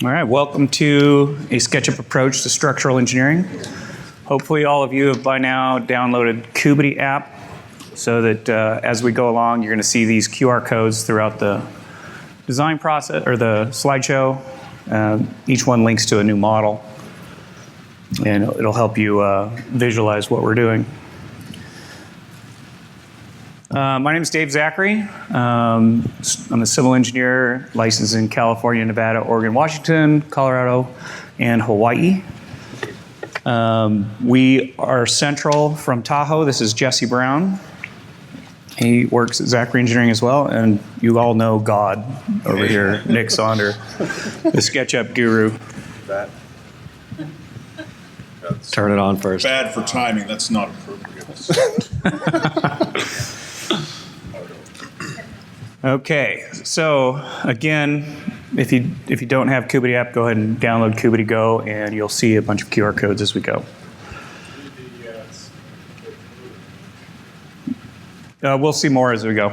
All right, welcome to a SketchUp approach to structural engineering. Hopefully all of you have by now downloaded Kubity app so that as we go along, you're going to see these QR codes throughout the design process or the slideshow. Each one links to a new model, and it'll help you visualize what we're doing. My name is Dave Zachary. I'm a civil engineer licensed in California, Nevada, Oregon, Washington, Colorado, and Hawaii. We are central from Tahoe. This is Jesse Brown. He works at Zachary Engineering as well, and you all know God over here, Nick Sonder, the SketchUp guru. Turn it on first. Bad for timing. That's not appropriate. Okay, so again, if you don't have Kubity app, go ahead and download Kubity Go, and you'll see a bunch of QR codes as we go. We'll see more as we go.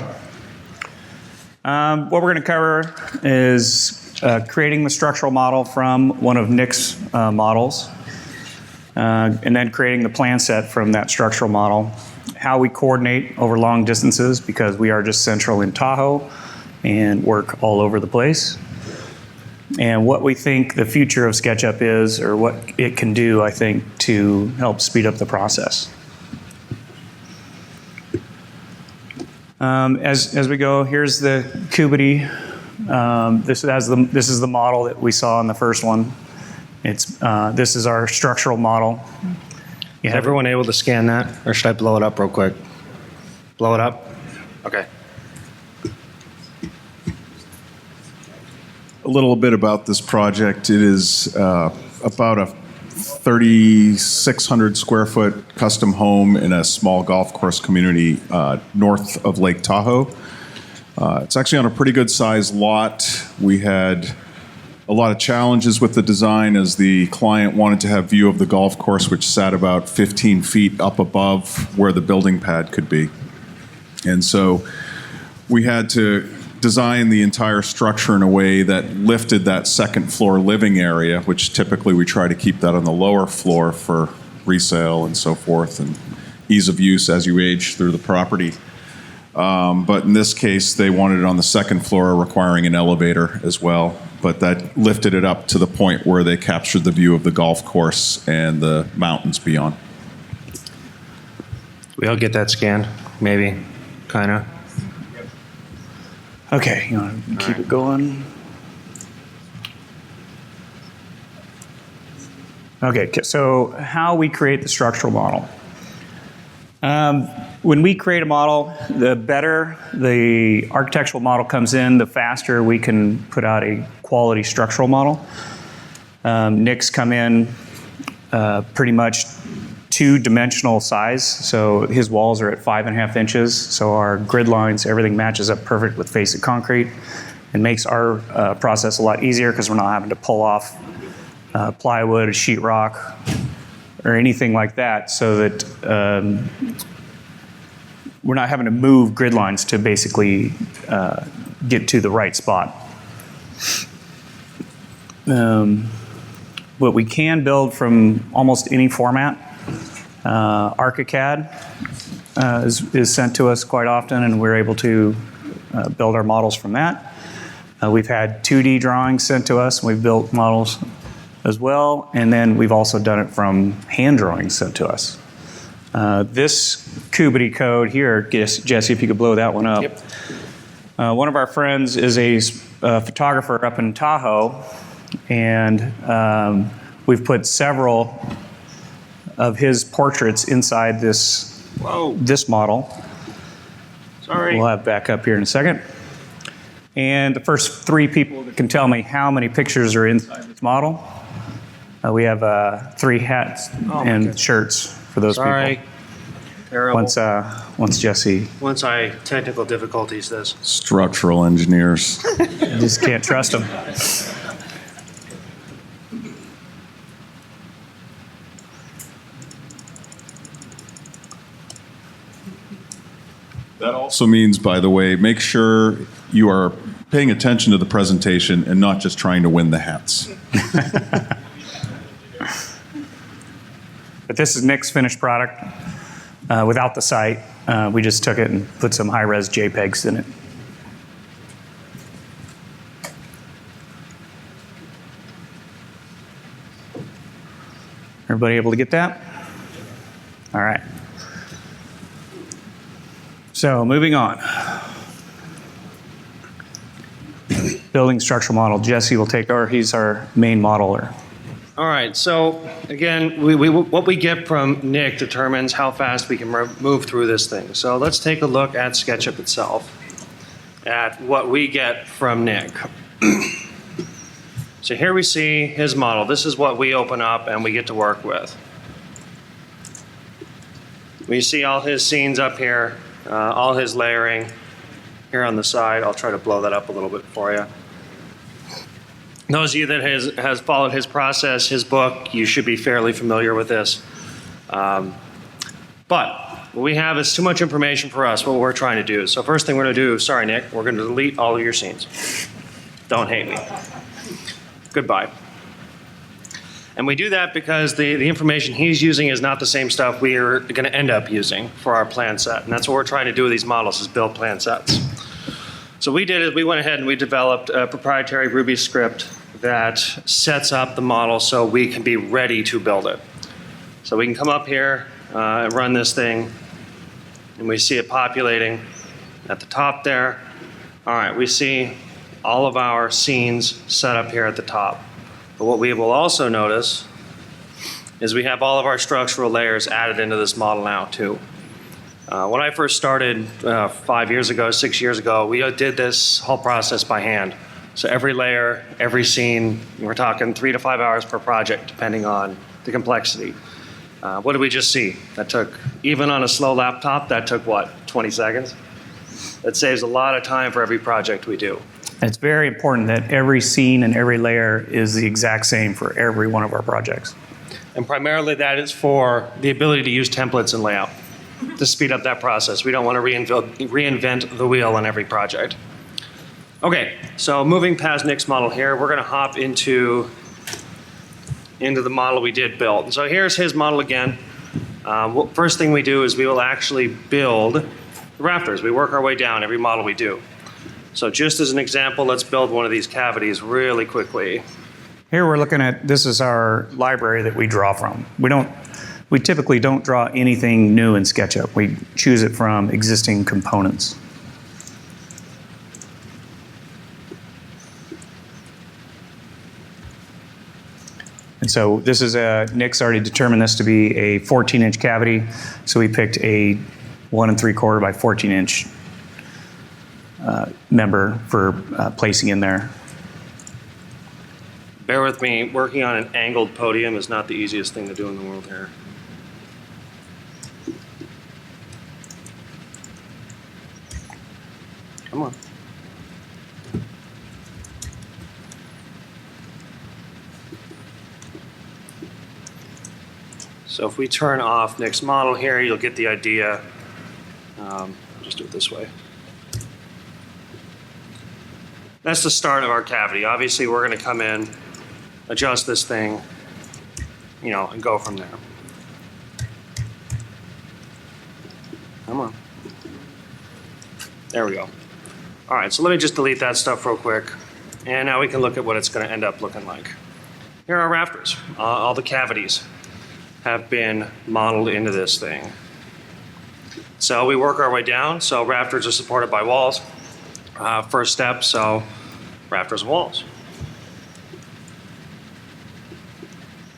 What we're going to cover is creating the structural model from one of Nick's models, and then creating the plan set from that structural model. How we coordinate over long distances, because we are just central in Tahoe and work all over the place. And what we think the future of SketchUp is, or what it can do, I think, to help speed up the process. As we go, here's the Kubity. This is the model that we saw in the first one. This is our structural model. Is everyone able to scan that, or should I blow it up real quick? Blow it up? Okay. A little bit about this project. It is about a 3,600 square foot custom home in a small golf course community north of Lake Tahoe. It's actually on a pretty good sized lot. We had a lot of challenges with the design as the client wanted to have view of the golf course, which sat about 15 feet up above where the building pad could be. And so we had to design the entire structure in a way that lifted that second floor living area, which typically we try to keep that on the lower floor for resale and so forth, and ease of use as you age through the property. But in this case, they wanted it on the second floor, requiring an elevator as well. But that lifted it up to the point where they captured the view of the golf course and the mountains beyond. We all get that scanned, maybe, kind of. Okay, you want to keep it going? Okay, so how we create the structural model. When we create a model, the better the architectural model comes in, the faster we can put out a quality structural model. Nick's come in pretty much two-dimensional size, so his walls are at 5.5 inches, so our grid lines, everything matches up perfect with facing concrete, and makes our process a lot easier because we're not having to pull off plywood, sheetrock, or anything like that, so that we're not having to move grid lines to basically get to the right spot. But we can build from almost any format. ArchiCAD is sent to us quite often, and we're able to build our models from that. We've had 2D drawings sent to us, and we've built models as well, and then we've also done it from hand drawings sent to us. This Kubity code here, Jesse, if you could blow that one up. Yep. One of our friends is a photographer up in Tahoe, and we've put several of his portraits inside this model. Sorry. We'll have back up here in a second. And the first three people that can tell me how many pictures are inside this model, we have 3 hats and shirts for those people. Terrible. Once Jesse. Once I technical difficulties this. Structural engineers. Just can't trust them. That also means, by the way, make sure you are paying attention to the presentation and not just trying to win the hats. But this is Nick's finished product without the site. We just took it and put some high-res JPEGs in it. Everybody able to get that? All right. So moving on. Building structural model. Jesse will take over. He's our main modeler. All right, so again, what we get from Nick determines how fast we can move through this thing. So let's take a look at SketchUp itself, at what we get from Nick. So here we see his model. This is what we open up and we get to work with. We see all his scenes up here, all his layering here on the side. I'll try to blow that up a little bit for you. Those of you that has followed his process, his book, you should be fairly familiar with this. But what we have is too much information for us, what we're trying to do. So first thing we're going to do, sorry Nick, we're going to delete all of your scenes. Don't hate me. Goodbye. And we do that because the information he's using is not the same stuff we are going to end up using for our plan set. And that's what we're trying to do with these models, is build plan sets. So we did is we went ahead and we developed a proprietary Ruby script that sets up the model so we can be ready to build it. So we can come up here and run this thing, and we see it populating at the top there. All right, we see all of our scenes set up here at the top. But what we will also notice is we have all of our structural layers added into this model now too. When I first started 5 years ago, 6 years ago, we did this whole process by hand. So every layer, every scene, we're talking 3 to 5 hours per project, depending on the complexity. What did we just see? That took, even on a slow laptop, that took what, 20 seconds? That saves a lot of time for every project we do. And it's very important that every scene and every layer is the exact same for every one of our projects. And primarily that is for the ability to use templates and layout to speed up that process. We don't want to reinvent the wheel on every project. Okay, so moving past Nick's model here, we're going to hop into the model we did build. So here's his model again. First thing we do is we will actually build the rafters. We work our way down every model we do. So just as an example, let's build one of these cavities really quickly. Here we're looking at, this is our library that we draw from. We typically don't draw anything new in SketchUp. We choose it from existing components. And so this is Nick's already determined this to be a 14-inch cavity. So we picked a 1 3/4 by 14-inch member for placing in there. Bear with me, working on an angled podium is not the easiest thing to do in the world here. Come on. So if we turn off Nick's model here, you'll get the idea. I'll just do it this way. That's the start of our cavity. Obviously, we're going to come in, adjust this thing, and go from there. Come on. There we go. All right, so let me just delete that stuff real quick. And now we can look at what it's going to end up looking like. Here are our rafters. All the cavities have been modeled into this thing. So we work our way down. So rafters are supported by walls. First step, so rafters and walls.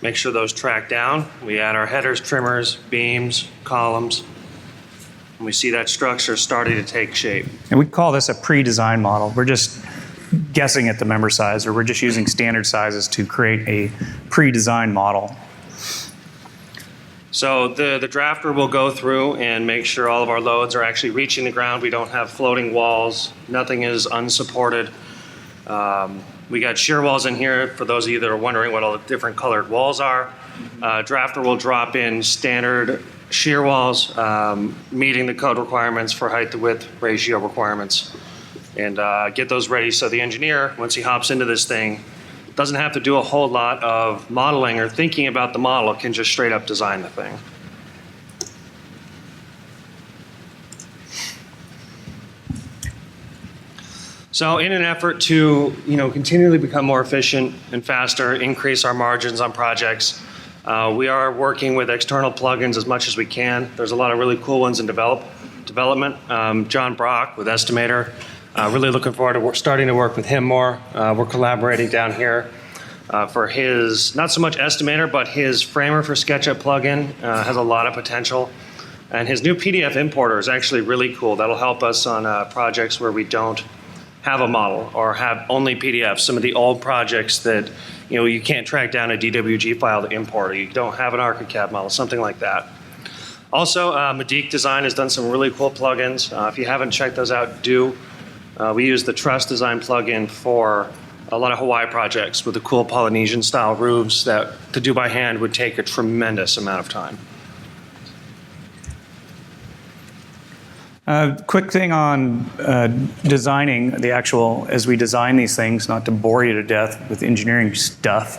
Make sure those track down. We add our headers, trimmers, beams, columns. And we see that structure starting to take shape. And we call this a pre-design model. We're just guessing at the member size, or we're just using standard sizes to create a pre-design model. So the drafter will go through and make sure all of our loads are actually reaching the ground. We don't have floating walls. Nothing is unsupported. We got shear walls in here for those of you that are wondering what all the different colored walls are. Drafter will drop in standard shear walls, meeting the code requirements for height to width ratio requirements, and get those ready so the engineer, once he hops into this thing, doesn't have to do a whole lot of modeling or thinking about the model, can just straight up design the thing. So in an effort to, continually become more efficient and faster, increase our margins on projects, we are working with external plugins as much as we can. There's a lot of really cool ones in development. John Brock with Estimator, really looking forward to starting to work with him more. We're collaborating down here for his, not so much Estimator, but his Framer for SketchUp plugin has a lot of potential. And his new PDF importer is actually really cool. That'll help us on projects where we don't have a model or have only PDFs. Some of the old projects that you can't track down a DWG file to import, or you don't have an ArchiCAD model, something like that. Also, Medique Design has done some really cool plugins. If you haven't checked those out, do. We use the Truss Design plugin for a lot of Hawaii projects with the cool Polynesian style roofs that to do by hand would take a tremendous amount of time. Quick thing on designing the actual, as we design these things, not to bore you to death with engineering stuff.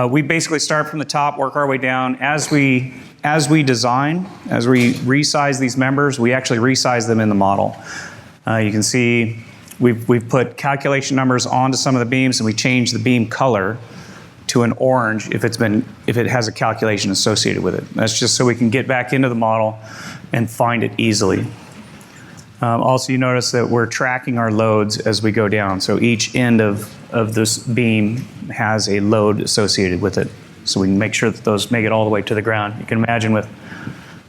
We basically start from the top, work our way down. As we design, as we resize these members, we actually resize them in the model. You can see we've put calculation numbers onto some of the beams, and we change the beam color to an orange if it has a calculation associated with it. That's just so we can get back into the model and find it easily. Also, you notice that we're tracking our loads as we go down. So each end of this beam has a load associated with it. So we can make sure that those make it all the way to the ground. You can imagine with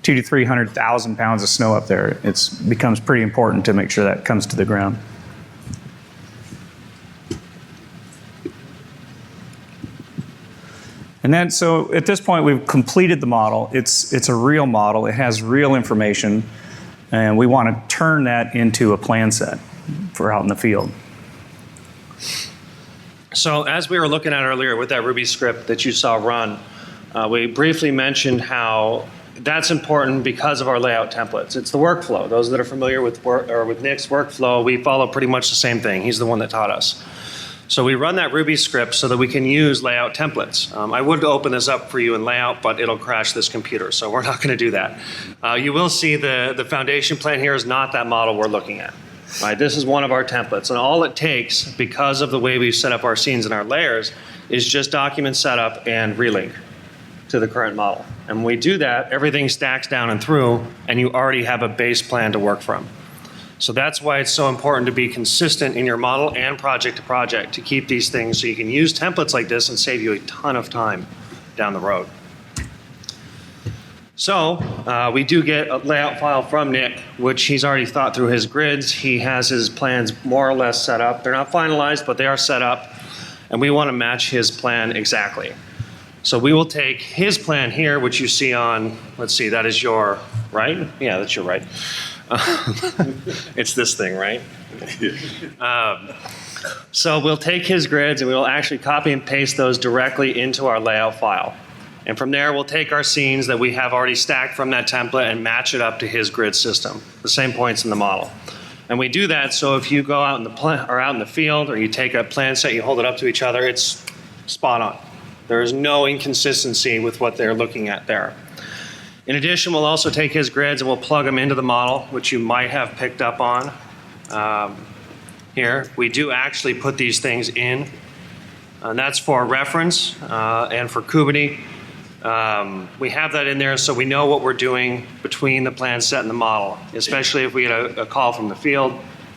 200,000 to 300,000 pounds of snow up there, it becomes pretty important to make sure that comes to the ground. And then, so at this point, we've completed the model. It's a real model. It has real information, and we want to turn that into a plan set for out in the field. So as we were looking at earlier with that Ruby script that you saw run, we briefly mentioned how that's important because of our layout templates. It's the workflow. Those that are familiar with Nick's workflow, we follow pretty much the same thing. He's the one that taught us. So we run that Ruby script so that we can use layout templates. I would open this up for you in layout, but it'll crash this computer, so we're not going to do that. You will see the foundation plan here is not that model we're looking at. Right, this is one of our templates, and all it takes, because of the way we've set up our scenes and our layers, is just document setup and relink to the current model. And when we do that, everything stacks down and through, and you already have a base plan to work from. So that's why it's so important to be consistent in your model and project to project to keep these things so you can use templates like this and save you a ton of time down the road. So we do get a layout file from Nick, which he's already thought through his grids. He has his plans more or less set up. They're not finalized, but they are set up. And we want to match his plan exactly. So we will take his plan here, which you see on, let's see, that is your right? Yeah, that's your right. It's this thing, right? So we'll take his grids and we will actually copy and paste those directly into our layout file. And from there, we'll take our scenes that we have already stacked from that template and match it up to his grid system, the same points in the model. And we do that so if you go out in the field, or you take a plan set, you hold it up to each other, it's spot on. There is no inconsistency with what they're looking at there. In addition, we'll also take his grids and we'll plug them into the model, which you might have picked up on here. We do actually put these things in, and that's for reference and for Kubity. We have that in there so we know what we're doing between the plan set and the model, especially if we get a call from the field.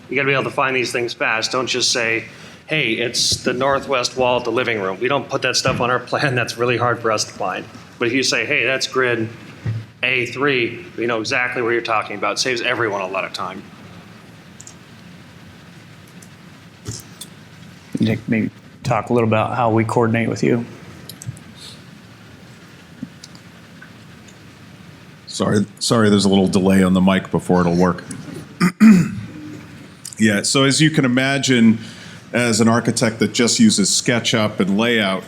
You got to be able to find these things fast. Don't just say, hey, it's the northwest wall of the living room. We don't put that stuff on our plan. That's really hard for us to find. But if you say, hey, that's grid A3, we know exactly what you're talking about. It saves everyone a lot of time. Nick, maybe talk a little about how we coordinate with you. Sorry, there's a little delay on the mic before it'll work. Yeah, so as you can imagine, as an architect that just uses SketchUp and layout,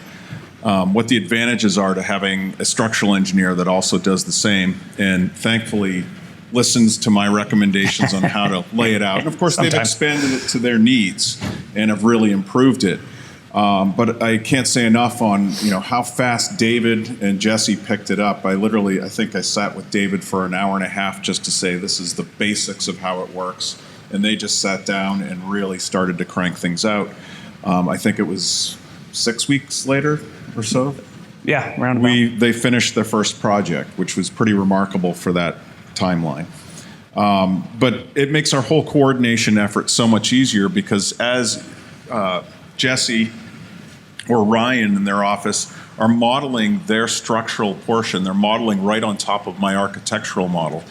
what the advantages are to having a structural engineer that also does the same, and thankfully listens to my recommendations on how to lay it out. And of course, they've expanded it to their needs and have really improved it. But I can't say enough on how fast David and Jesse picked it up. I think I sat with David for an hour and a half just to say this is the basics of how it works, and they just sat down and really started to crank things out. I think it was 6 weeks later or so. Yeah, around about. They finished their first project, which was pretty remarkable for that timeline. But it makes our whole coordination effort so much easier because as Jesse or Ryan in their office are modeling their structural portion, they're modeling right on top of my architectural model.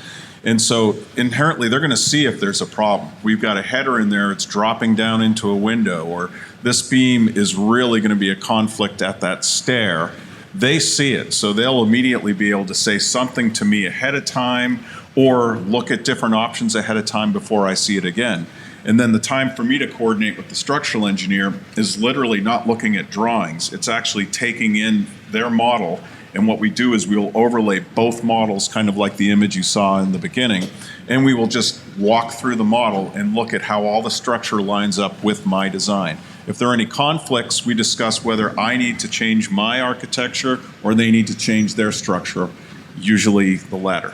And so inherently, they're going to see if there's a problem. We've got a header in there, it's dropping down into a window, or this beam is really going to be a conflict at that stair. They see it, so they'll immediately be able to say something to me ahead of time or look at different options ahead of time before I see it again. And then the time for me to coordinate with the structural engineer is literally not looking at drawings. It's actually taking in their model. And what we do is we'll overlay both models, kind of like the image you saw in the beginning, and we will just walk through the model and look at how all the structure lines up with my design. If there are any conflicts, we discuss whether I need to change my architecture or they need to change their structure, usually the latter.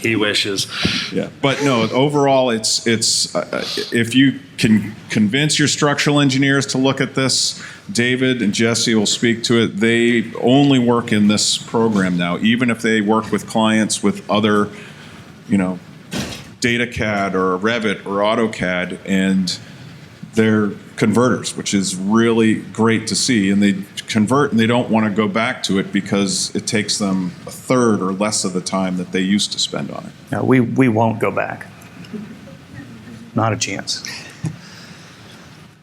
He wishes. Yeah, but no, overall, it's if you can convince your structural engineers to look at this, David and Jesse will speak to it. They only work in this program now, even if they work with clients with other, DataCAD or Revit or AutoCAD, and they're converters, which is really great to see. And they convert and they don't want to go back to it because it takes them a third or less of the time that they used to spend on it. No, we won't go back. Not a chance.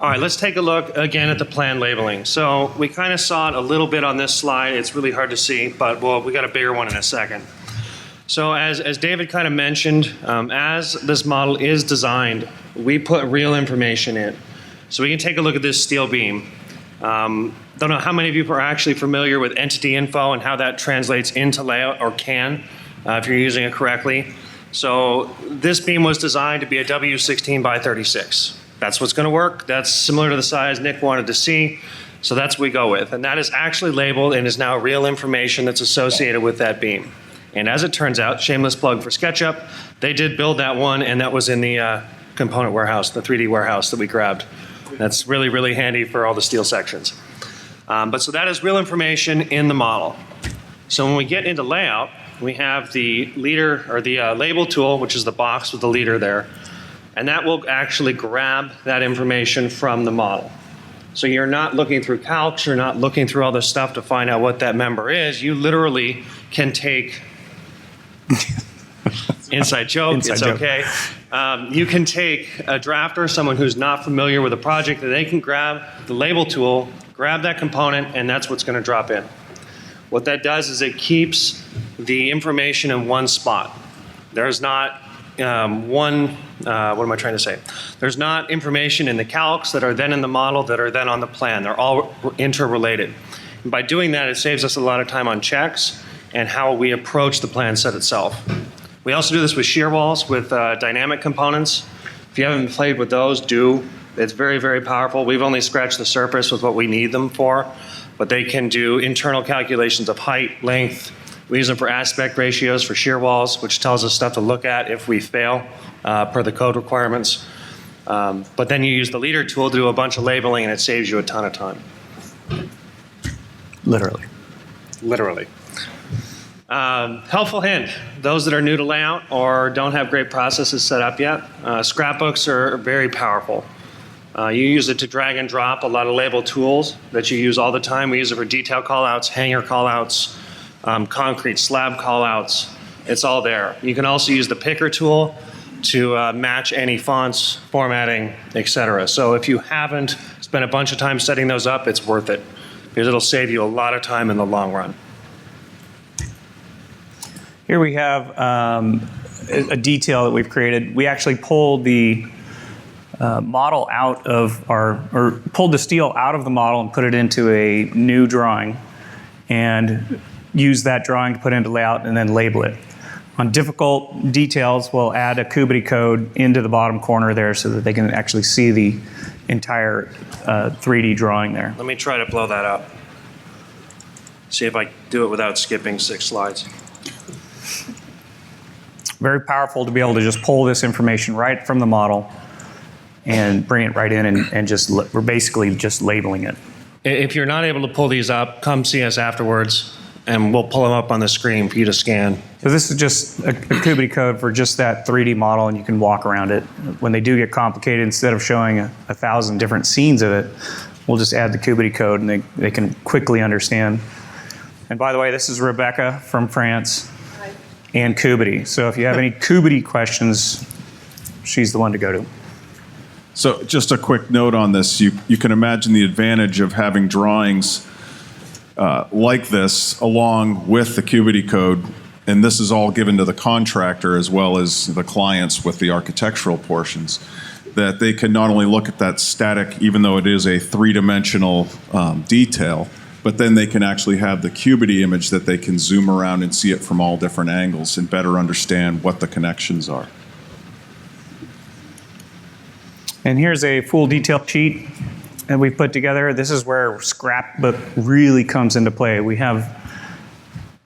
All right, let's take a look again at the plan labeling. So we kind of saw it a little bit on this slide. It's really hard to see, but we got a bigger one in a second. So as David kind of mentioned, as this model is designed, we put real information in. So we can take a look at this steel beam. Don't know how many of you are actually familiar with entity info and how that translates into layout, or can, if you're using it correctly. So this beam was designed to be a W16 by 36. That's what's going to work. That's similar to the size Nick wanted to see. So that's what we go with. And that is actually labeled and is now real information that's associated with that beam. And as it turns out, shameless plug for SketchUp, they did build that one, and that was in the component warehouse, the 3D warehouse that we grabbed. That's really, really handy for all the steel sections. But so that is real information in the model. So when we get into layout, we have the leader, or the label tool, which is the box with the leader there. And that will actually grab that information from the model. So you're not looking through calcs, you're not looking through all this stuff to find out what that member is. You literally can take, inside joke, it's okay. You can take a drafter, someone who's not familiar with a project, and they can grab the label tool, grab that component, and that's what's going to drop in. What that does is it keeps the information in one spot. There's not what am I trying to say? There's not information in the calcs that are then in the model that are then on the plan. They're all interrelated. And by doing that, it saves us a lot of time on checks and how we approach the plan set itself. We also do this with shear walls, with dynamic components. If you haven't played with those, do. It's very, very powerful. We've only scratched the surface with what we need them for, but they can do internal calculations of height, length. We use them for aspect ratios for shear walls, which tells us stuff to look at if we fail per the code requirements. But then you use the leader tool to do a bunch of labeling, and it saves you a ton of time. Literally. Literally. Helpful hint, those that are new to layout or don't have great processes set up yet, scrapbooks are very powerful. You use it to drag and drop a lot of label tools that you use all the time. We use it for detail callouts, hanger callouts, concrete slab callouts. It's all there. You can also use the picker tool to match any fonts, formatting, etc. So if you haven't spent a bunch of time setting those up, it's worth it because it'll save you a lot of time in the long run. Here we have a detail that we've created. We actually pulled the model out of or pulled the steel out of the model and put it into a new drawing and use that drawing to put into layout and then label it. On difficult details, we'll add a Kubity code into the bottom corner there so that they can actually see the entire 3D drawing there. Let me try to blow that up. See if I do it without skipping 6 slides. Very powerful to be able to just pull this information right from the model and bring it right in and just, we're basically just labeling it. If you're not able to pull these up, come see us afterwards, and we'll pull them up on the screen for you to scan. So this is just a Kubity code for just that 3D model, and you can walk around it. When they do get complicated, instead of showing 1,000 different scenes of it, we'll just add the Kubity code, and they can quickly understand. And by the way, this is Rebecca from France. Hi. And Kubity. So if you have any Kubity questions, she's the one to go to. So just a quick note on this. You can imagine the advantage of having drawings like this along with the Kubity code, and this is all given to the contractor as well as the clients with the architectural portions, that they can not only look at that static, even though it is a three-dimensional detail, but then they can actually have the Kubity image that they can zoom around and see it from all different angles and better understand what the connections are. And here's a full detail sheet that we've put together. This is where Scrapbook really comes into play. We have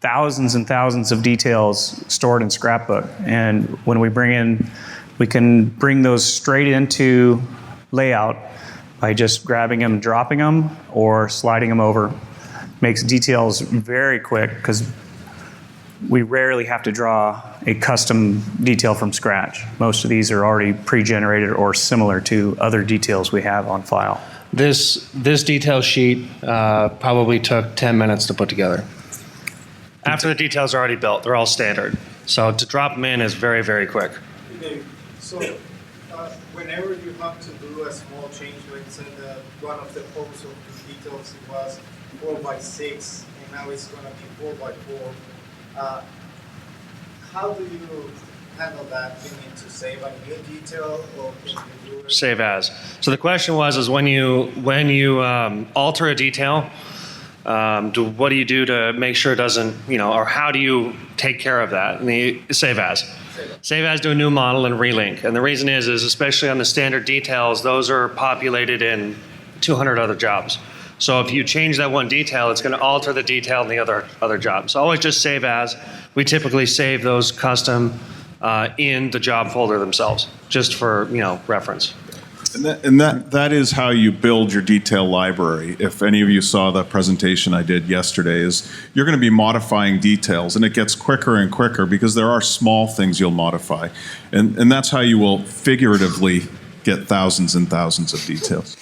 thousands and thousands of details stored in Scrapbook. And when we we can bring those straight into layout by just grabbing them, dropping them, or sliding them over. Makes details very quick because we rarely have to draw a custom detail from scratch. Most of these are already pre-generated or similar to other details we have on file. This detail sheet probably took 10 minutes to put together. After the details are already built, they're all standard. So to drop them in is very, very quick. Okay, so whenever you have to do a small change, let's say that one of the photos of the details it was 4x6 and now it's going to be 4x4. How do you handle that? Do you need to save a new detail or can you do it? Save as. So the question was when you alter a detail, what do you do to make sure it doesn't, or how do you take care of that? And the save as. Save as to a new model and relink. And the reason is especially on the standard details, those are populated in 200 other jobs. So if you change that one detail, it's going to alter the detail in the other job. So always just save as. We typically save those custom in the job folder themselves, just for reference. And that is how you build your detail library. If any of you saw the presentation I did yesterday, is you're going to be modifying details, and it gets quicker and quicker because there are small things you'll modify. And that's how you will figuratively get thousands and thousands of details.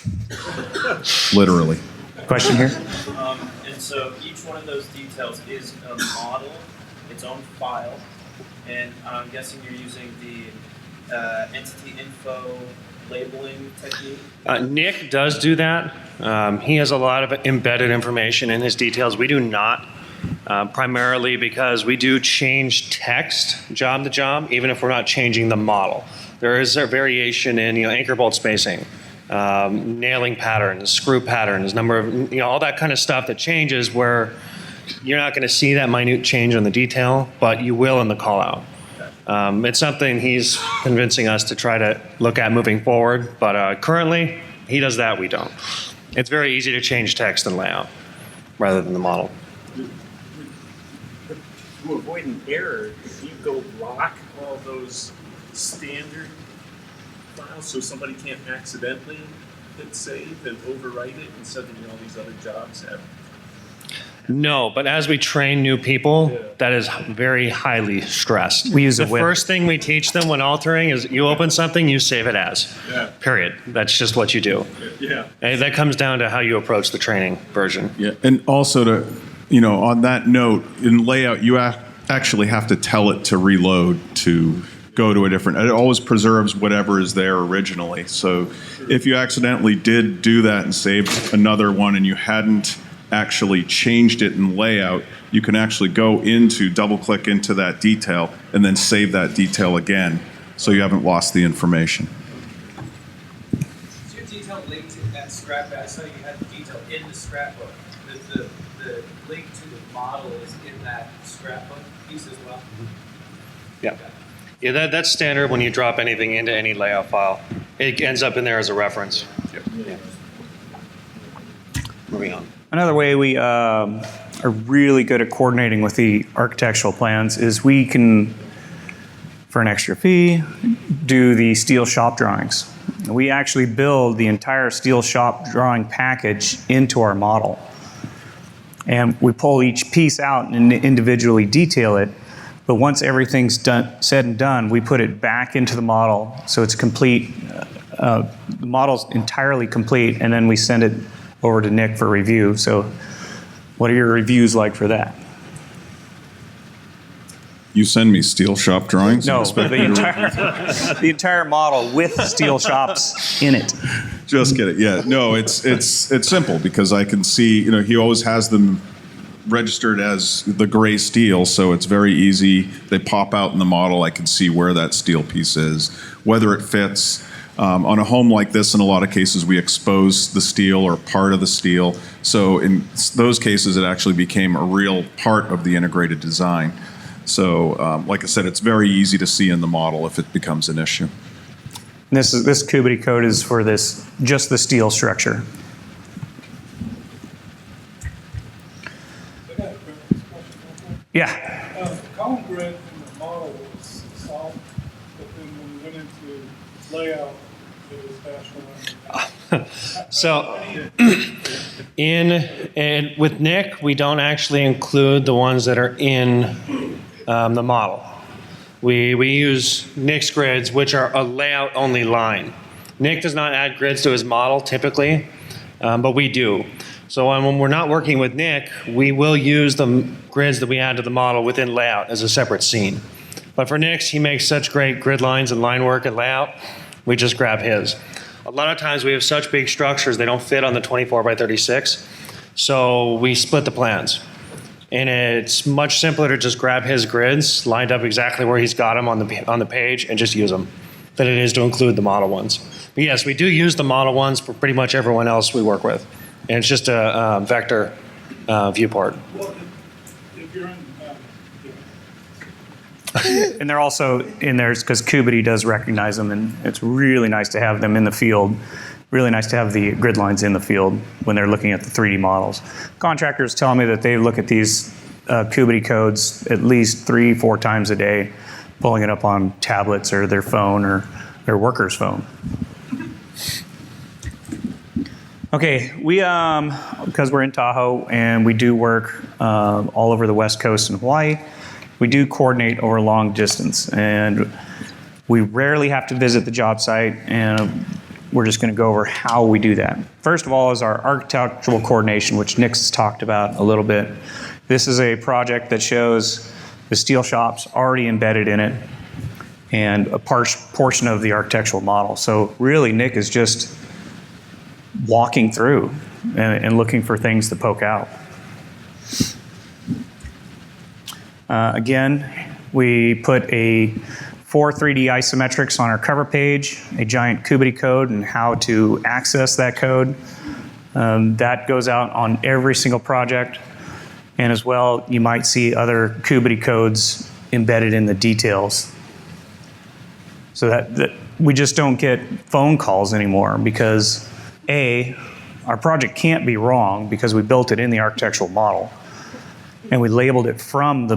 Literally. Question here? And so each one of those details is a model, its own file, and I'm guessing you're using the entity info labeling technique? Nick does do that. He has a lot of embedded information in his details. We do not, primarily because we do change text job to job, even if we're not changing the model. There is a variation in anchor bolt spacing, nailing patterns, screw patterns, number of all that kind of stuff that changes where you're not going to see that minute change on the detail, but you will in the call out. It's something he's convincing us to try to look at moving forward, but currently he does that, we don't. It's very easy to change text and layout rather than the model. To avoid an error, you go lock all those standard files so somebody can't accidentally hit save and overwrite it, and suddenly all these other jobs have. No, but as we train new people, that is very highly stressed. We use the a whip. first thing we teach them when altering is you open something, you save it as. Yeah. Period. That's just what you do. Yeah. And that comes down to how you approach the training version. Yeah, and also to, on that note, in layout, you actually have to tell it to reload to go to a different. It always preserves whatever is there originally. So if you accidentally did do that and saved another one and you hadn't actually changed it in layout, you can actually go into, double click into that detail and then save that detail again so you haven't lost the information. detail link to that scrapbook? I saw you had the detail in the scrapbook. The link to the model is in that scrapbook piece as well? Yeah. Yeah, that's standard when you drop anything into any layout file. It ends up in there as a reference. Yeah. Moving on. Another way we are really good at coordinating with the architectural plans is we can, for an extra fee, do the steel shop drawings. We actually build the entire steel shop drawing package into our model. And we pull each piece out and individually detail it. But once everything's said and done, we put it back into the model so it's complete. The model's entirely complete, and then we send it over to Nick for review. So what are your reviews like for that? You send me steel shop drawings? No, but the entire model with steel shops in it. Just kidding. Yeah, no, it's simple because I can see, he always has them registered as the gray steel, so it's very easy. They pop out in the model. I can see where that steel piece is, whether it fits. On a home like this, in a lot of cases, we expose the steel or part of the steel. So in those cases, it actually became a real part of the integrated design. So, like I said, it's very easy to see in the model if it becomes an issue. This Kubity code is for just the steel structure. I got a question. Yeah. The column grid in the model was solid, but then when we went into layout, it was dashed around. So, and with Nick, we don't actually include the ones that are in the model. We use Nick's grids, which are a layout-only line. Nick does not add grids to his model typically, but we do. So when we're not working with Nick, we will use the grids that we add to the model within layout as a separate scene. But for Nick's, he makes such great grid lines and line work and layout, we just grab his. A lot of times we have such big structures, they don't fit on the 24 by 36, so we split the plans. And it's much simpler to just grab his grids, lined up exactly where he's got them on the page, and just use them, than it is to include the model ones. But yes, we do use the model ones for pretty much everyone else we work with. And it's just a vector viewport. Well, if you're in, And they're also in there because Kubity does recognize them, and it's really nice to have them in the field. Really nice to have the grid lines in the field when they're looking at the 3D models. Contractors tell me that they look at these Kubity codes at least 3-4 times a day, pulling it up on tablets or their phone or their worker's phone. Okay, we because we're in Tahoe and we do work all over the West Coast and Hawaii, we do coordinate over long distance, and we rarely have to visit the job site, and we're just going to go over how we do that. First of all is our architectural coordination, which Nick's talked about a little bit. This is a project that shows the steel shops already embedded in it and a portion of the architectural model. So really, Nick is just walking through and looking for things to poke out. Again, we put 4 3D isometrics on our cover page, a giant Kubity code, and how to access that code. That goes out on every single project. And as well, you might see other Kubity codes embedded in the details. So that we just don't get phone calls anymore because our project can't be wrong because we built it in the architectural model. And we labeled it from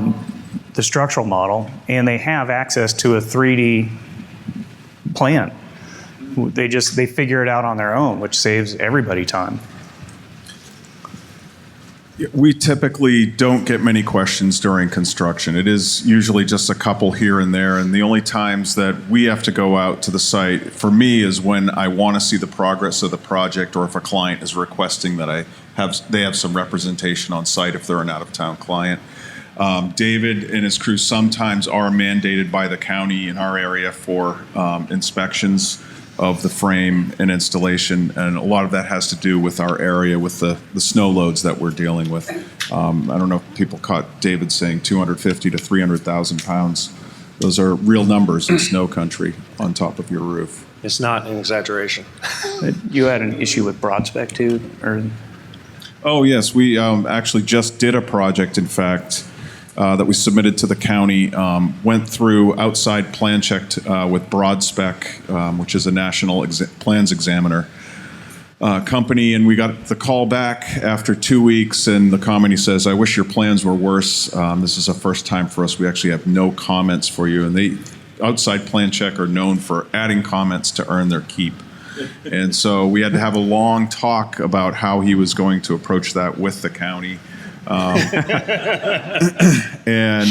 the structural model, and they have access to a 3D plan. They figure it out on their own, which saves everybody time. We typically don't get many questions during construction. It is usually just a couple here and there, and the only times that we have to go out to the site, for me, is when I want to see the progress of the project, or if a client is requesting that they have some representation on site if they're an out-of-town client. David and his crew sometimes are mandated by the county in our area for inspections of the frame and installation, and a lot of that has to do with our area, with the snow loads that we're dealing with. I don't know if people caught David saying 250 to 300,000 pounds Those are real numbers in snow country on top of your roof. It's not an exaggeration. You had an issue with broad spec too, or? Oh, yes. We actually just did a project, in fact, that we submitted to the county, went through outside plan checked with Broad Spec, which is a national plans examiner company, and we got the call back after 2 weeks, and the company says, "I wish your plans were worse. This is a first time for us. We actually have no comments for you." And they, outside plan check, are known for adding comments to earn their keep. And so we had to have a long talk about how he was going to approach that with the county. And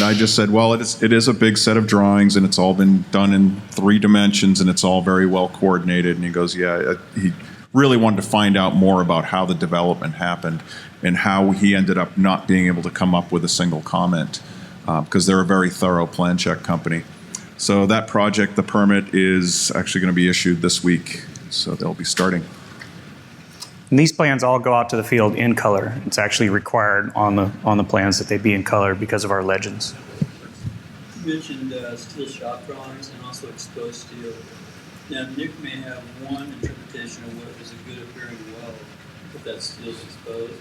I just said, well, it is a big set of drawings, and it's all been done in 3 dimensions, and it's all very well coordinated. And he goes, yeah, he really wanted to find out more about how the development happened and how he ended up not being able to come up with a single comment, because they're a very thorough plan check company. So that project, the permit, is actually going to be issued this week. So they'll be starting. And these plans all go out to the field in color. It's actually required on the plans that they be in color because of our legends. You mentioned steel shop drawings and also exposed steel. Now, Nick may have one interpretation of what is a good appearing weld if that steel is exposed.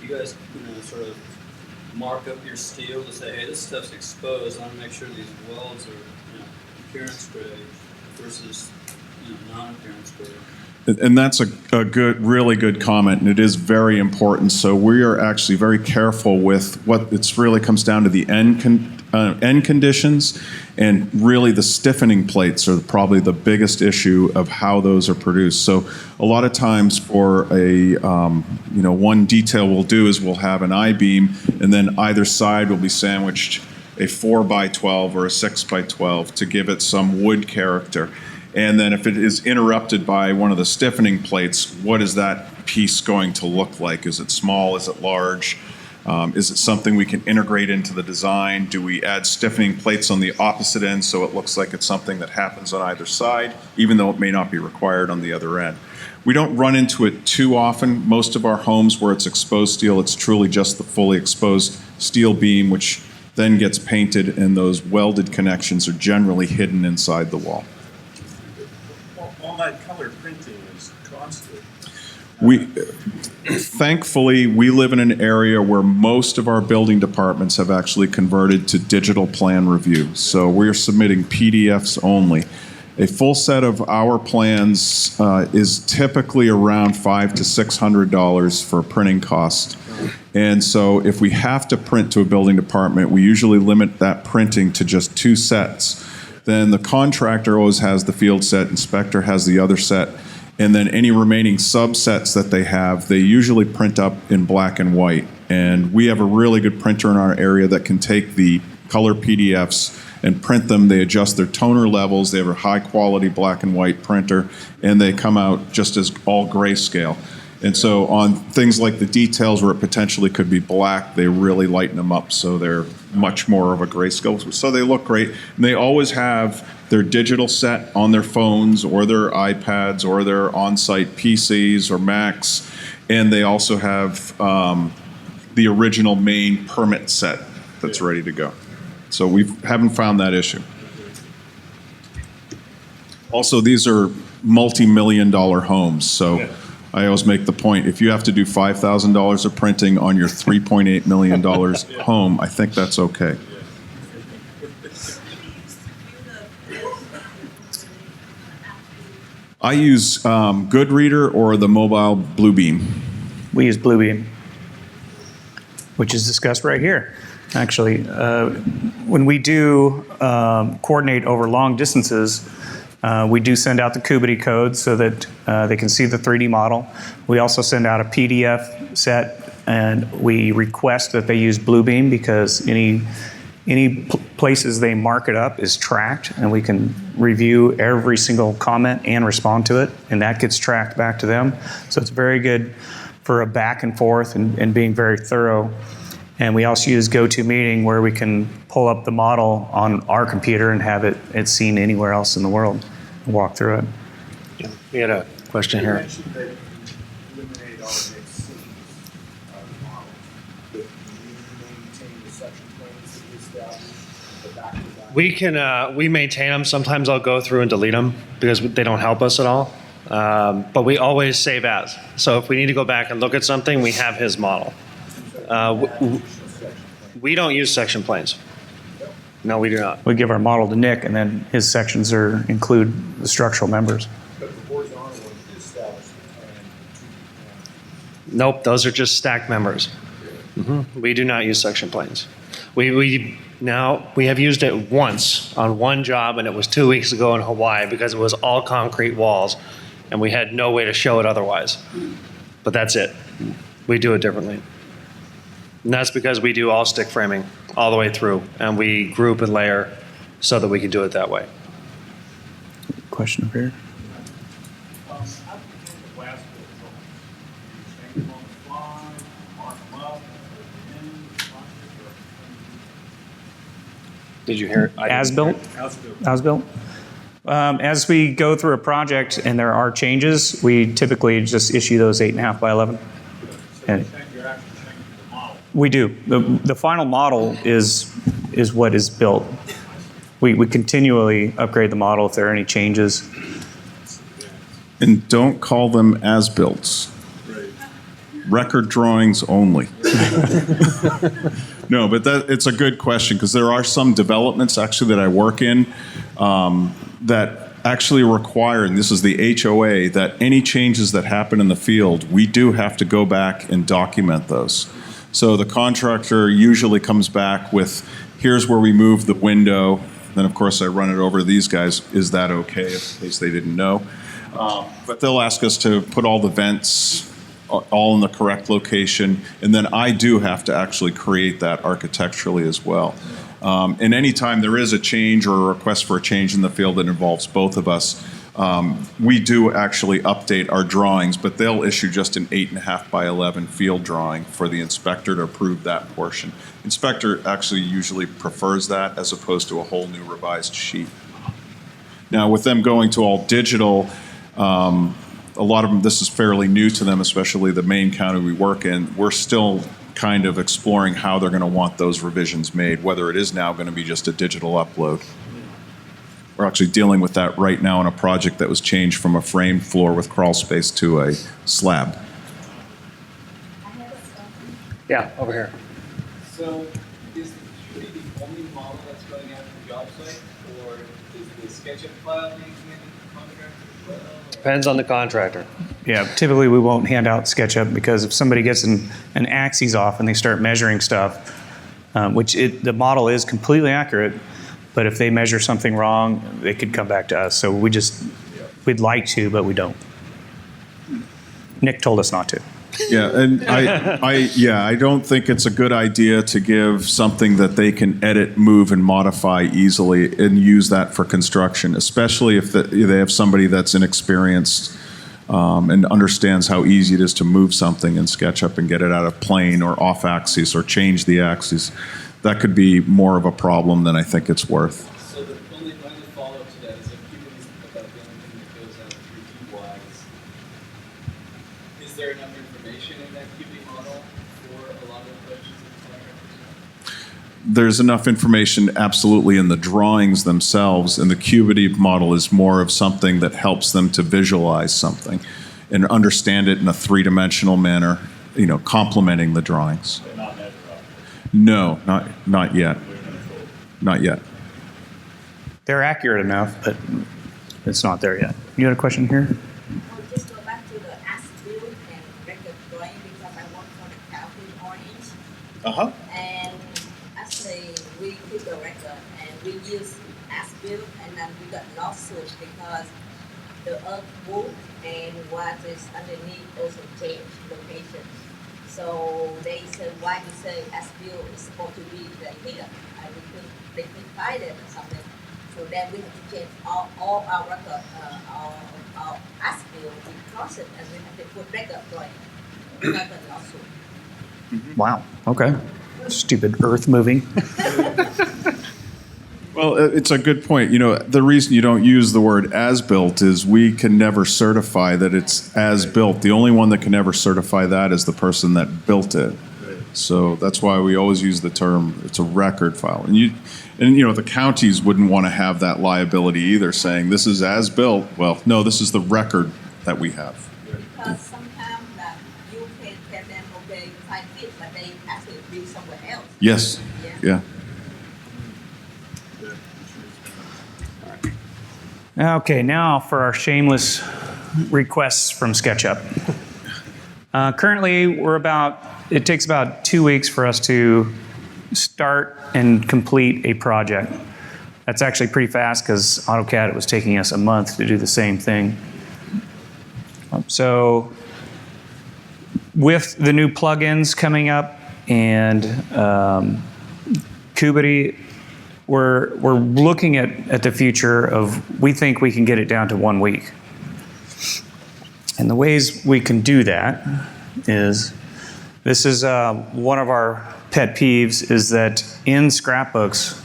You guys, sort of mark up your steel to say, hey, this stuff's exposed. I want to make sure these welds are, appearance grade versus, non-appearance grade. And that's a good, really good comment, and it is very important. So we are actually very careful with what it's really comes down to the end conditions, and really the stiffening plates are probably the biggest issue of how those are produced. So a lot of times for a, one detail we'll do is we'll have an I-beam, and then either side will be sandwiched a 4x12 or a 6x12 to give it some wood character. And then if it is interrupted by one of the stiffening plates, what is that piece going to look like? Is it small? Is it large? Is it something we can integrate into the design? Do we add stiffening plates on the opposite end so it looks like it's something that happens on either side, even though it may not be required on the other end? We don't run into it too often. Most of our homes where it's exposed steel, it's truly just the fully exposed steel beam, which then gets painted, and those welded connections are generally hidden inside the wall. All that color printing is costly. Thankfully, we live in an area where most of our building departments have actually converted to digital plan review. So we're submitting PDFs only. A full set of our plans is typically around $500 to $600 for printing cost. And so if we have to print to a building department, we usually limit that printing to just 2 sets. Then the contractor always has the field set, inspector has the other set, and then any remaining subsets that they have, they usually print up in black and white. And we have a really good printer in our area that can take the color PDFs and print them. They adjust their toner levels. They have a high quality black and white printer, and they come out just as all grayscale. And so on things like the details where it potentially could be black, they really lighten them up so they're much more of a grayscale. So they look great. And they always have their digital set on their phones or their iPads or their on-site PCs or Macs. And they also have the original main permit set that's ready to go. So we haven't found that issue. Also, these are multi-million-dollar homes. So I always make the point, if you have to do $5,000 of printing on your $3.8 million home, I think that's okay. I use Goodreader or the mobile Bluebeam. We use Bluebeam, which is discussed right here. Actually, when we do coordinate over long distances, we do send out the Kubity code so that they can see the 3D model. We also send out a PDF set, and we request that they use Bluebeam because any places they mark it up is tracked, and we can review every single comment and respond to it, and that gets tracked back to them. So it's very good for a back and forth and being very thorough. And we also use GoToMeeting, where we can pull up the model on our computer and have it seen anywhere else in the world and walk through it. We had a question You here. mentioned that you eliminate all the scenes of the model. But do you maintain the section planes that you established, the back to back? We maintain them. Sometimes I'll go through and delete them because they don't help us at all. But we always save as. So if we need to go back and look at something, we have his model. We don't use section planes. No, we do not. We give our model to Nick, and then his sections include the structural members. But the horizontal one is established and Nope, those are just stacked members. We do not use section planes. We have used it once on one job, and it was 2 weeks ago in Hawaii because it was all concrete walls, and we had no way to show it otherwise. But that's it. We do it differently. And that's because we do all stick framing all the way through, and we group and layer so that we can do it that way. Question over here. how do you do the last bit of drawings? Do you change them on the fly, mark them up, put them in, Did you hear it? As-built? As-built? As we go through a project and there are changes, we typically just issue those 8.5 by 11. And you're actually changing the model? we do. The final model is what is built. We continually upgrade the model if there are any changes. And don't call them as-built. Record drawings only. No, but it's a good question because there are some developments actually that I work in that actually require, and this is the HOA, that any changes that happen in the field, we do have to go back and document those. So the contractor usually comes back with, here's where we moved the window. Then, of course, I run it over to these guys. Is that okay, in case they didn't know? But they'll ask us to put all the vents all in the correct location, and then I do have to actually create that architecturally as well. And anytime there is a change or a request for a change in the field that involves both of us, we do actually update our drawings, but they'll issue just an 8.5 by 11 field drawing for the inspector to approve that portion. Inspector actually usually prefers that as opposed to a whole new revised sheet. Now, with them going to all digital, a lot of them, this is fairly new to them, especially the main county we work in. We're still kind of exploring how they're going to want those revisions made, whether it is now going to be just a digital upload. We're actually dealing with that right now on a project that was changed from a framed floor with crawl space to a slab. Yeah, over here. So is the QD the only model that's going out to the job site, or is the SketchUp file making it into the contract as well? Depends on the contractor. Yeah, typically we won't hand out SketchUp because if somebody gets an axis off and they start measuring stuff, the model is completely accurate, but if they measure something wrong, they could come back to us. So we'd like to, but we don't. Nick told us not to. Yeah, and I don't think it's a good idea to give something that they can edit, move, and modify easily and use that for construction, especially if they have somebody that's inexperienced and understands how easy it is to move something in SketchUp and get it out of plane or off axis or change the axis. That could be more of a problem than I think it's worth. So the only follow-up to that is if QD is about the only thing that goes out 3D-wise, is there enough information in that QD model for a lot of the questions that the contractors have? There's enough information absolutely in the drawings themselves, and the Cubity model is more of something that helps them to visualize something and understand it in a three-dimensional manner, complementing the drawings. No, not yet. Not yet. They're accurate enough, but it's not there yet. You had a question here? I'll just go back to the as-built and record drawing because I work for the county Orange. Uh-huh. And actually, we put the record and we use as-built, and then we got lawsuits because the earth moved and what is underneath also changed location. So they said, why you say as-built is supposed to be here? And they couldn't find it or something. So then we have to change all our record, our as-built, we cross it, and we have to put record drawing. We got the lawsuit. Wow, okay. Stupid earth moving. Well, it's a good point. The reason you don't use the word as-built is we can never certify that it's as-built. The only one that can ever certify that is the person that built it. So that's why we always use the term, it's a record file. And the counties wouldn't want to have that liability either, saying this is as built. Well, no, this is the record that we have. Because sometimes that you can tell them, okay, type it, but they actually build somewhere else. Yes. Yeah. Okay, now for our shameless requests from SketchUp. Currently, it takes about 2 weeks for us to start and complete a project. That's actually pretty fast because AutoCAD, it was taking us a month to do the same thing. So with the new plugins coming up and Kubity, we're looking at the future of, we think we can get it down to 1 week. And the ways we can do that is, this is one of our pet peeves, is that in scrapbooks,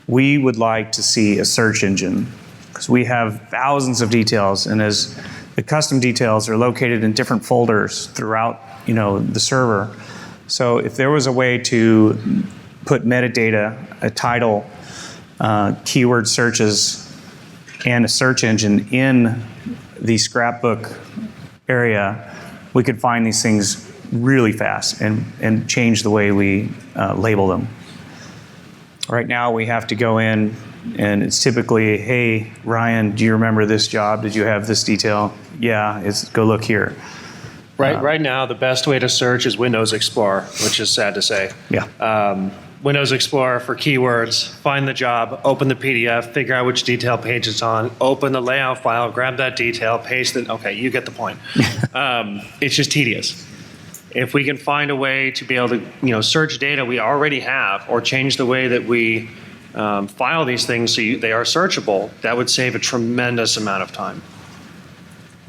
we would like to see a search engine, because we have thousands of details, and as the custom details are located in different folders throughout, the server. So if there was a way to put metadata, a title, keyword searches, and a search engine in the scrapbook area, we could find these things really fast and change the way we label them. Right now we have to go in and it's typically, hey, Ryan, do you remember this job? Did you have this detail? Yeah, go look here. Right now, the best way to search is Windows Explorer, which is sad to say. Yeah. Windows Explorer for keywords, find the job, open the PDF, figure out which detail page it's on, open the layout file, grab that detail, paste it. Okay, you get the point. It's just tedious. If we can find a way to be able to search data we already have, or change the way that we file these things so they are searchable, that would save a tremendous amount of time.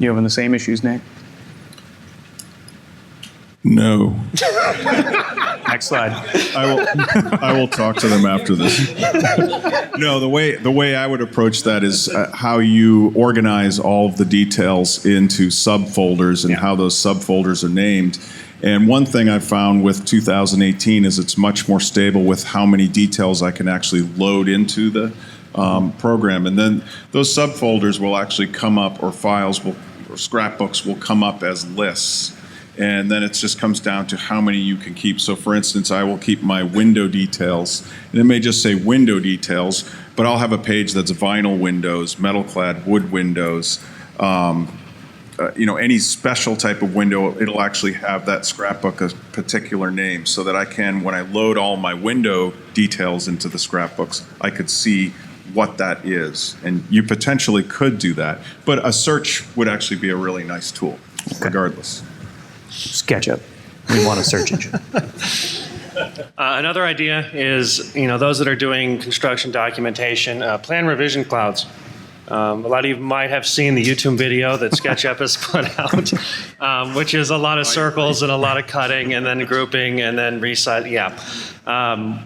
You having the same issues, Nick? No. Next slide. I will talk to them after this. No, the way I would approach that is how you organize all of the details into subfolders and how those subfolders are named. And one thing I found with 2018 is it's much more stable with how many details I can actually load into the program. And then those subfolders will actually come up, or files or scrapbooks will come up as lists. And then it just comes down to how many you can keep. So for instance, I will keep my window details, and it may just say window details, but I'll have a page that's vinyl windows, metal clad wood windows, any special type of window, it'll actually have that scrapbook a particular name, so that I can, when I load all my window details into the scrapbooks, I could see what that is. And you potentially could do that, but a search would actually be a really nice tool, regardless. SketchUp. We want a search engine. Another idea is, those that are doing construction documentation, plan revision clouds. A lot of you might have seen the YouTube video that SketchUp has put out, which is a lot of circles and a lot of cutting and then grouping and then resize. Yeah.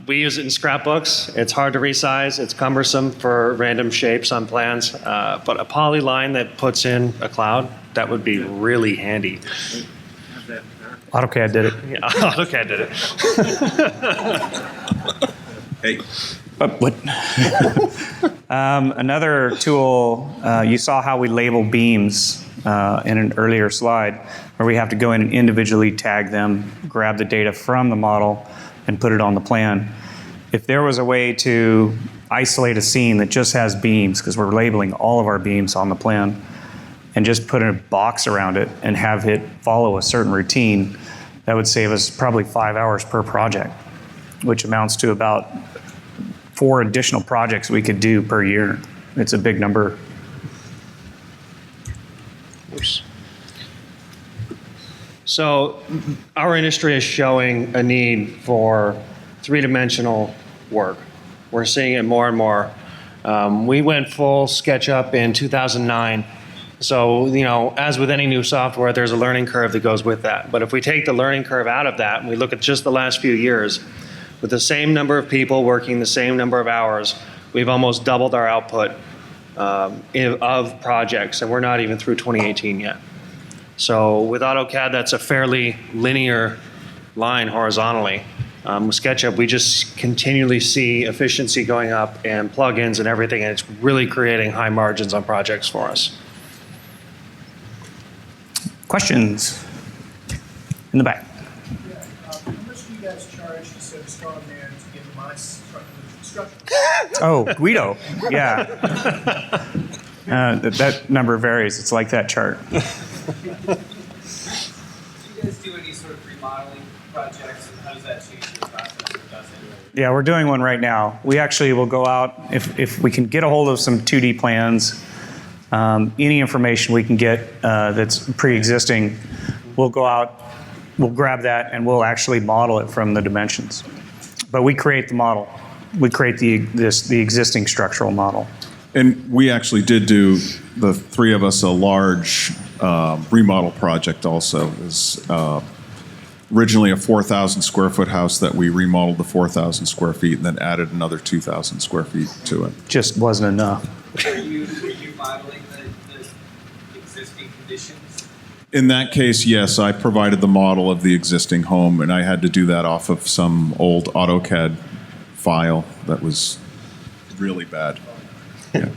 We use it in scrapbooks. It's hard to resize. It's cumbersome for random shapes on plans. But a polyline that puts in a cloud, that would be really handy. AutoCAD did it. Yeah, AutoCAD did it. Hey. What? Another tool, you saw how we label beams in an earlier slide, where we have to go in and individually tag them, grab the data from the model, and put it on the plan. If there was a way to isolate a scene that just has beams, because we're labeling all of our beams on the plan, and just put a box around it and have it follow a certain routine, that would save us probably 5 hours per project, which amounts to about 4 additional projects we could do per year. It's a big number. Oops. So our industry is showing a need for 3-dimensional work. We're seeing it more and more. We went full SketchUp in 2009. So, as with any new software, there's a learning curve that goes with that. But if we take the learning curve out of that and we look at just the last few years, with the same number of people working the same number of hours, we've almost doubled our output of projects, and we're not even through 2018 yet. So with AutoCAD, that's a fairly linear line horizontally. With SketchUp, we just continually see efficiency going up and plugins and everything, and it's really creating high margins on projects for us. Questions? In the back. Yeah, how much do you guys charge to set a strong man to get my structure? Oh, Guido. Yeah. That number varies. It's like that chart. Do you guys do any sort of remodeling projects, and how does that change your process, or does it? Yeah, we're doing one right now. We actually will go out, if we can get a hold of some 2D plans, any information we can get that's pre-existing, we'll go out, we'll grab that, and we'll actually model it from the dimensions. But we create the model. We create the existing structural model. And we actually did do, the three of us, a large remodel project also. It was originally a 4,000 square foot house that we remodeled the 4,000 square feet and then added another 2,000 square feet to it. Just wasn't enough. Were you modeling the existing conditions? In that case, yes, I provided the model of the existing home, and I had to do that off of some old AutoCAD file that was really bad. Yeah.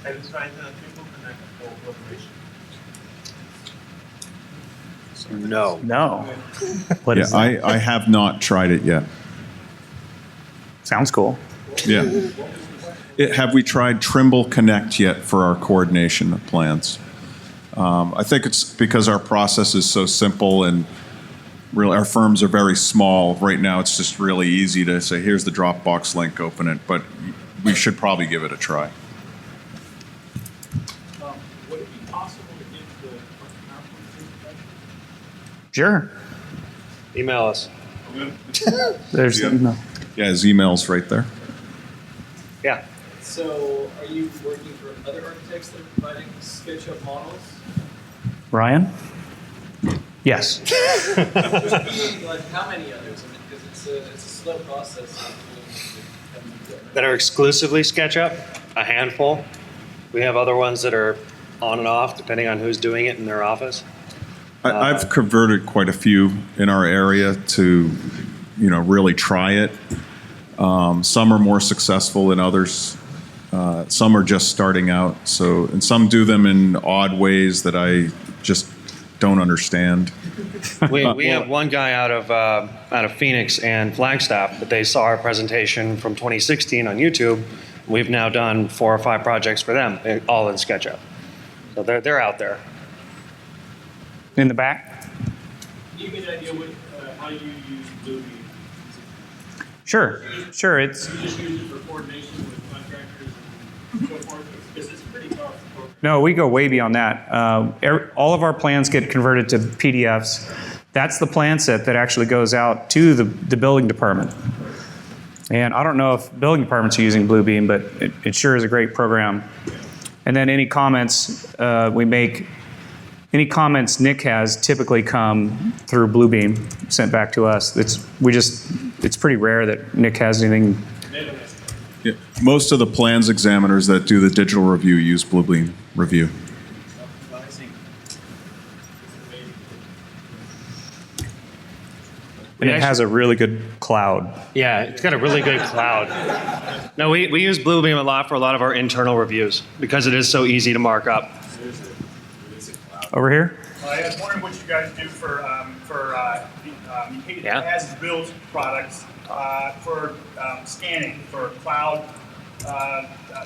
Have you tried Triple Connect for collaboration? No. No. What Yeah, is that? I have not tried it yet. Sounds cool. Yeah. Have we tried Trimble Connect yet for our coordination of plans? I think it's because our process is so simple and really our firms are very small. Right now, it's just really easy to say, here's the Dropbox link, open it, but we should probably give it a try. Would it be possible to get the PowerPoint presentation? Sure. Email us. There's Yeah. no. Yeah, his email's right there. Yeah. So, are you working for other architects that are providing SketchUp models? Ryan? Yes. Like, how many others? I mean, because it's a slow process. That are exclusively SketchUp, a handful. We have other ones that are on and off, depending on who's doing it in their office. I've converted quite a few in our area to, really try it. Some are more successful than others. Some are just starting out. So, and some do them in odd ways that I just don't understand. We have one guy out of Phoenix and Flagstaff, but they saw our presentation from 2016 on YouTube. We've now done 4 or 5 projects for them, all in SketchUp. So they're out there. In the back? Can you get an idea how you use Bluebeam? Sure. Sure. It's You just use it for coordination with contractors and so forth? Because it's pretty tough. no. We go way beyond that. All of our plans get converted to PDFs. That's the plan set that actually goes out to the building department. And I don't know if building departments are using Bluebeam, but it sure is a great program. And then any comments we make, any comments Nick has typically come through Bluebeam, sent back to us. It's pretty rare that Nick has anything. Yeah. Most of the plans examiners that do the digital review use Bluebeam Review. And it has a really good cloud. Yeah, it's got a really good cloud. No, we use Bluebeam a lot for a lot of our internal reviews because it is so easy to mark up. Over here? I was wondering what you guys do for Yeah. as-built products for scanning, for cloud,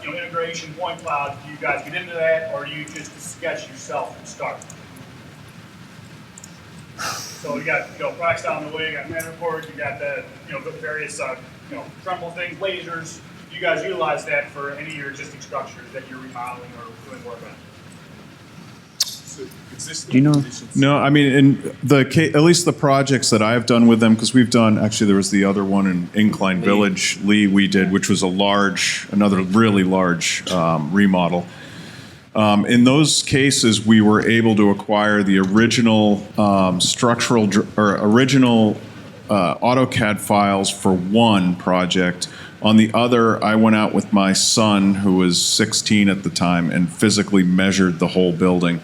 integration, point cloud. Do you guys get into that, or do you just sketch yourself from start? So you got products down the way, you got Matterport, you got the various Trimble things, lasers. Do you guys utilize that for any of your existing structures that you're remodeling or doing work on? Do you know? No, I mean, in at least the projects that I've done with them, because we've done, actually there was the other one in Incline Village, Lee, we did, which was another really large remodel. In those cases, we were able to acquire the original original AutoCAD files for one project. On the other, I went out with my son, who was 16 at the time, and physically measured the whole building,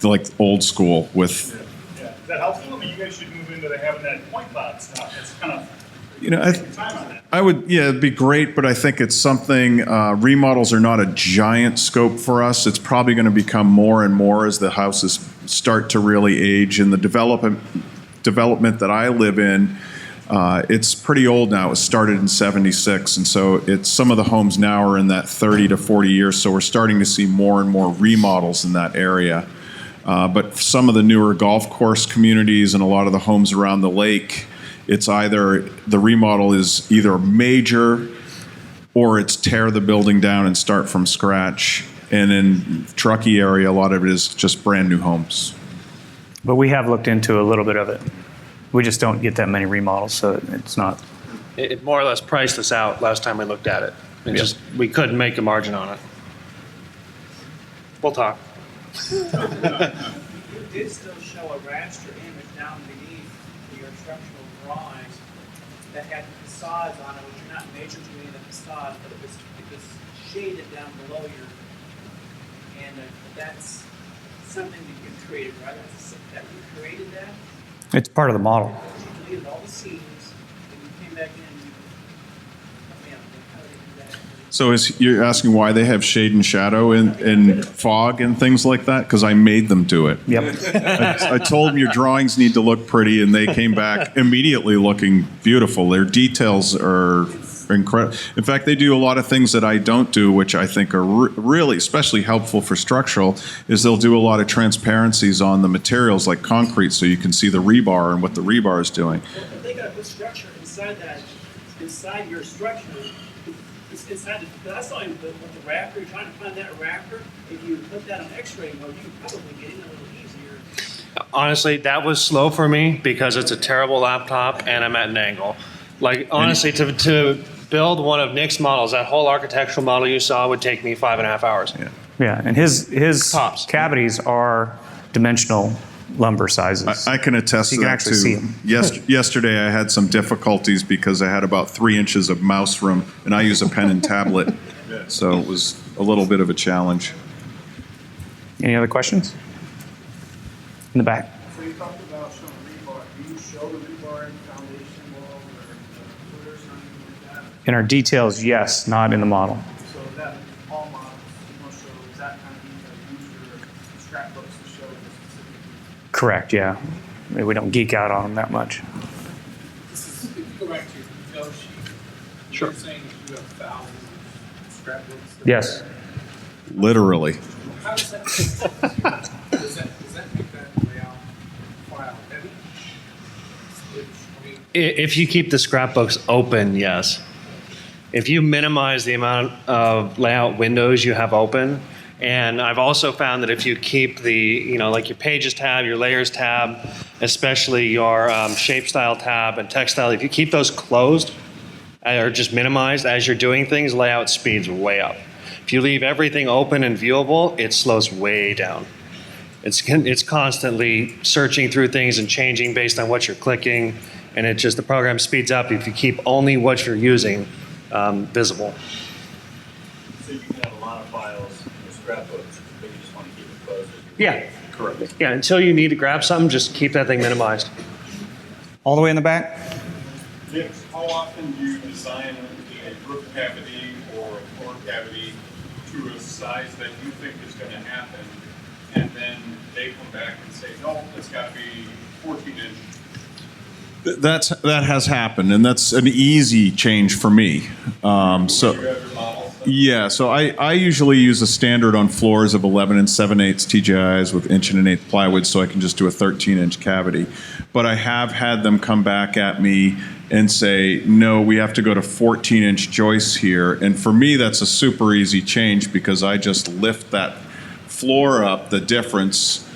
like old school, with Is that helpful? I mean, you guys should move into having that point cloud stuff. It's kind of time on that. I would, yeah, it'd be great, but I think it's something, remodels are not a giant scope for us. It's probably going to become more and more as the houses start to really age. And the development that I live in, it's pretty old now. It was started in 76. And so it's, some of the homes now are in that 30 to 40 years. So we're starting to see more and more remodels in that area. But some of the newer golf course communities and a lot of the homes around the lake, it's either the remodel is either major or it's tear the building down and start from scratch. And in Truckee area, a lot of it is just brand new homes. But we have looked into a little bit of it. We just don't get that many remodels, so it's not. It more or less priced us out last time we looked at it. We couldn't make a margin on it. We'll talk. You did still show a raster image down beneath your structural drawings that had facades on it, which you're not measuring any of the facade, but it was shaded down below your, and that's something that you created, right? That you created that? It's part of the model. You deleted all the scenes, and you came back in and you, how did they do that? So you're asking why they have shade and shadow and fog and things like that? Because I made them do it. Yep. I told them your drawings need to look pretty, and they came back immediately looking beautiful. Their details are incredible. In fact, they do a lot of things that I don't do, which I think are really especially helpful for structural, is they'll do a lot of transparencies on the materials like concrete so you can see the rebar and what the rebar is doing. Well, if they got to put structure inside that, inside your structure, it's inside the, that's not even the wrapper, you're trying to find that wrapper, if you put that on x-ray mode, you can probably get in a little easier. Honestly, that was slow for me because it's a terrible laptop and I'm at an angle. Like, honestly, to build one of Nick's models, that whole architectural model you saw would take me 5.5 hours. Yeah, and his Tops. cavities are dimensional lumber sizes. I can attest So to you can that actually too. see 'em. Yesterday I had some difficulties because I had about 3 inches of mouse room, and I use a pen and tablet, so it was a little bit of a challenge. Any other questions? In the back. So you talked about showing rebar. Do you show the rebar in foundation wall or footers or anything like that? In our details, yes, not in the model. So that all models, you don't show that kind of detail. Use your scrapbooks to show the specific. Correct, yeah. We don't geek out on them that much. This is, if you go back to your detail sheet, Sure. you're saying that you have thousands of scrapbooks. Yes. Literally. How does that, does that make that layout file heavy? I mean, If you keep the scrapbooks open, yes. If you minimize the amount of layout windows you have open, and I've also found that if you keep the, like your pages tab, your layers tab, especially your shape style tab and text style, if you keep those closed or just minimized as you're doing things, layout speeds way up. If you leave everything open and viewable, it slows way down. It's constantly searching through things and changing based on what you're clicking, and the program speeds up if you keep only what you're using visible. So you can have a lot of files in your scrapbooks, but you just want to keep it closed. Yeah. Correct. Yeah, until you need to grab something, just keep that thing minimized. All the way in the back? Nick, how often do you design a roof cavity or a floor cavity to a size that you think is going to happen, and then they come back and say, no, it's got to be 14 inch? That has happened, and that's an easy change for me. So I usually use a standard on floors of 11 and 7/8 TGIs with 1 1/8 plywood, so I can just do a 13-inch cavity. But I have had them come back at me and say, no, we have to go to 14-inch joists here. And for me, that's a super easy change because I just lift that floor up, the difference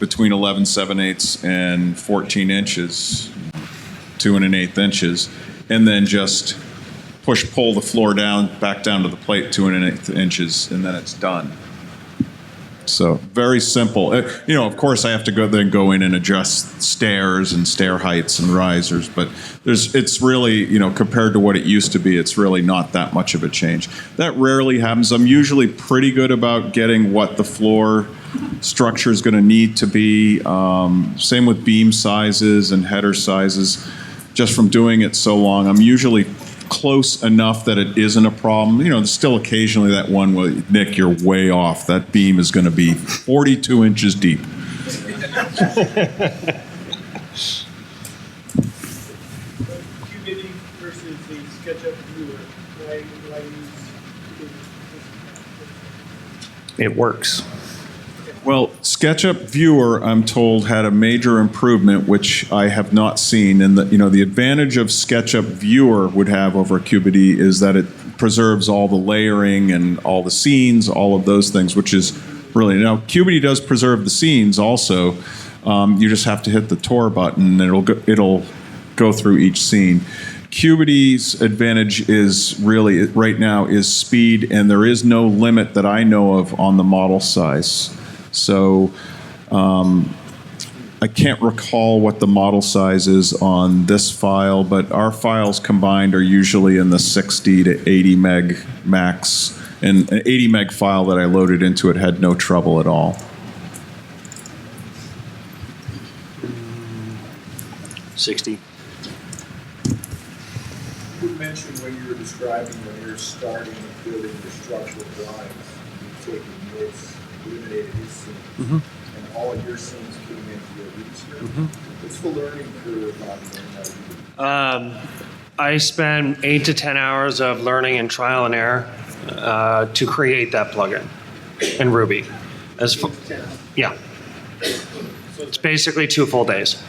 between 11 7/8 and 14 inches, 2 1/8 inches, and then just pull the floor down, back down to the plate 2 1/8 inches, and then it's done. So very simple. Of course, I have to go in and adjust stairs and stair heights and risers, but it's really, compared to what it used to be, it's really not that much of a change. That rarely happens. I'm usually pretty good about getting what the floor structure is going to need to be. Same with beam sizes and header sizes. Just from doing it so long, I'm usually close enough that it isn't a problem. There's still occasionally that one where, Nick, you're way off. That beam is going to be 42 inches deep. Qubity versus the SketchUp viewer, why use Qubity? It works. Well, SketchUp Viewer, I'm told, had a major improvement, which I have not seen. And the advantage of SketchUp Viewer would have over Qubity is that it preserves all the layering and all the scenes, all of those things, which is really, now Qubity does preserve the scenes also. You just have to hit the Tor button and it'll go through each scene. Qubity's advantage is really, right now, is speed, and there is no limit that I know of on the model size. So I can't recall what the model size is on this file, but our files combined are usually in the 60 to 80 meg max. And an 80 meg file that I loaded into it had no trouble at all. 60. You mentioned when you were describing when you're starting and building your structural drawings, you're taking notes, eliminated his scenes, and all your scenes came into your research. What's the learning curve on learning how to do it? I spend 8 to 10 hours of learning and trial and error to create that plugin in Ruby. Yeah. It's basically 2 full days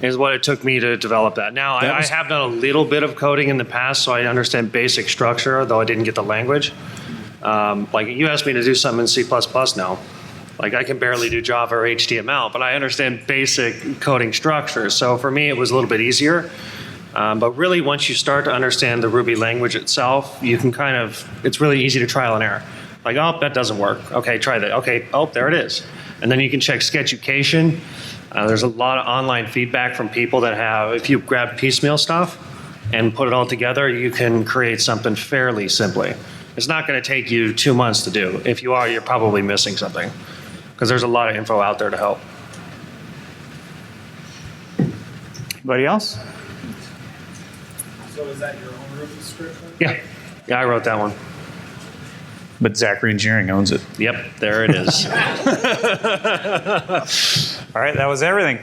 is what it took me to develop that. Now, I have done a little bit of coding in the past, so I understand basic structure, though I didn't get the language. Like you asked me to do something in C++ now. Like I can barely do Java or HTML, but I understand basic coding structure. So for me, it was a little bit easier. But really, once you start to understand the Ruby language itself, you can it's really easy to trial and error. Like, oh, that doesn't work. Okay, try that. Okay, oh, there it is. And then you can check SketchUcation. There's a lot of online feedback from people that if you grab piecemeal stuff and put it all together, you can create something fairly simply. It's not going to take you 2 months to do. If you are, you're probably missing something because there's a lot of info out there to help. Anybody else? So is that your own Ruby script? Yeah, I wrote that one. But Zachary Engineering owns it. Yep, there it is. All right, that was everything.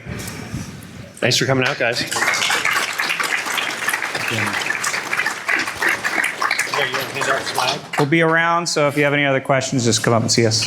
Thanks for coming out, guys. We'll be around, so if you have any other questions, just come up and see us.